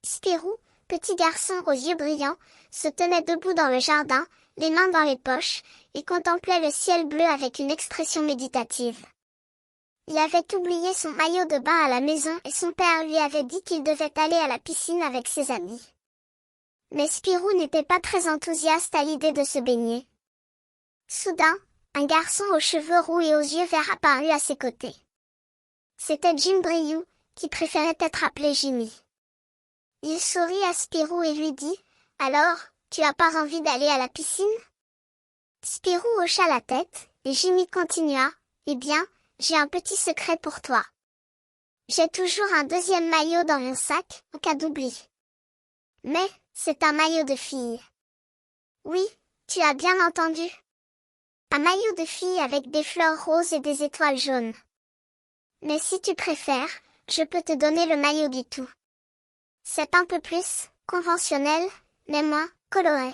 Spirou, petit garçon aux yeux brillants, se tenait debout dans le jardin, les mains dans les poches, et contemplait le ciel bleu avec une expression méditative. Il avait oublié son maillot de bain à la maison et son père lui avait dit qu'il devait aller à la piscine avec ses amis. Mais Spirou n'était pas très enthousiaste à l'idée de se baigner. Soudain, un garçon aux cheveux roux et aux yeux verts apparut à ses côtés. C'était Jim Briou, qui préférait être appelé Jimmy. Il sourit à Spirou et lui dit « Alors, tu as pas envie d'aller à la piscine ?» Spirou hocha la tête, et Jimmy continua « Eh bien, j'ai un petit secret pour toi. J'ai toujours un deuxième maillot dans mon sac, en cas d'oubli. Mais, c'est un maillot de fille. » Oui, tu as bien entendu. Un maillot de fille avec des fleurs roses et des étoiles jaunes. Mais si tu préfères, je peux te donner le maillot du tout. C'est un peu plus conventionnel, mais moins coloré.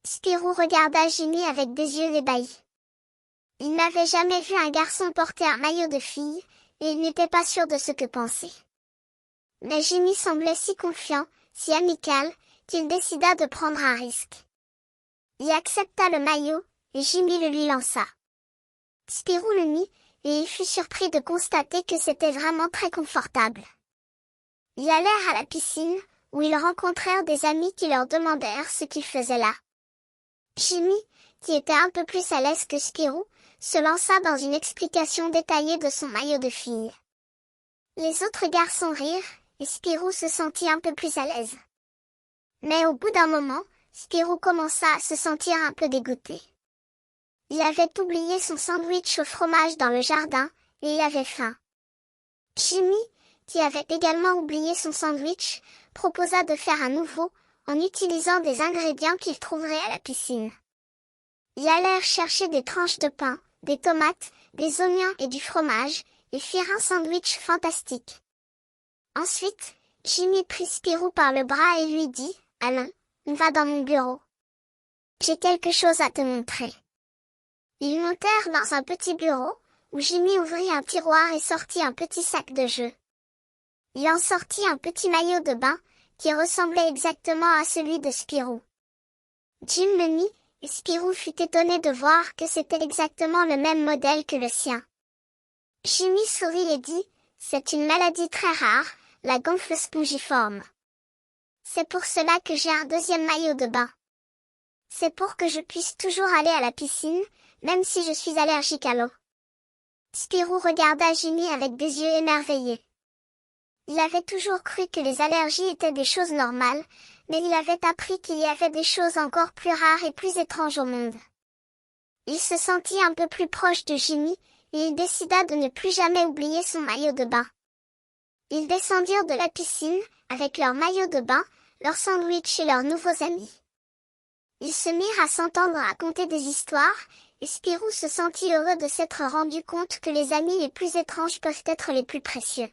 Spirou regarda Jimmy avec des yeux ébahis. Il n'avait jamais vu un garçon porter un maillot de fille, et il n'était pas sûr de ce que penser. Mais Jimmy semblait si confiant, si amical, qu'il décida de prendre un risque. Il accepta le maillot, et Jimmy le lui lança. Spirou le mit, et il fut surpris de constater que c'était vraiment très confortable. Ils allèrent à la piscine, où ils rencontrèrent des amis qui leur demandèrent ce qu'ils faisaient là. Jimmy, qui était un peu plus à l'aise que Spirou, se lança dans une explication détaillée de son maillot de fille. Les autres garçons rirent, et Spirou se sentit un peu plus à l'aise. Mais au bout d'un moment, Spirou commença à se sentir un peu dégoûté. Il avait oublié son sandwich au fromage dans le jardin, et il avait faim. Jimmy, qui avait également oublié son sandwich, proposa de faire un nouveau, en utilisant des ingrédients qu'ils trouveraient à la piscine. Ils allèrent chercher des tranches de pain, des tomates, des oignons et du fromage, et firent un sandwich fantastique. Ensuite, Jimmy prit Spirou par le bras et lui dit « Allons, on va dans mon bureau. J'ai quelque chose à te montrer. » Ils montèrent dans un petit bureau, où Jimmy ouvrit un tiroir et sortit un petit sac de jeu. Il en sortit un petit maillot de bain, qui ressemblait exactement à celui de Spirou. Jim le mit, et Spirou fut étonné de voir que c'était exactement le même modèle que le sien. Jimmy sourit et dit, « C'est une maladie très rare, la gonfle spongiforme. C'est pour cela que j'ai un deuxième maillot de bain. C'est pour que je puisse toujours aller à la piscine, même si je suis allergique à l'eau. » Spirou regarda Jimmy avec des yeux émerveillés. Il avait toujours cru que les allergies étaient des choses normales, mais il avait appris qu'il y avait des choses encore plus rares et plus étranges au monde. Il se sentit un peu plus proche de Jimmy, et il décida de ne plus jamais oublier son maillot de bain. Ils descendirent de la piscine, avec leur maillot de bain, leur sandwich et leurs nouveaux amis. Ils se mirent à s'entendre raconter des histoires, et Spirou se sentit heureux de s'être rendu compte que les amis les plus étranges peuvent être les plus précieux.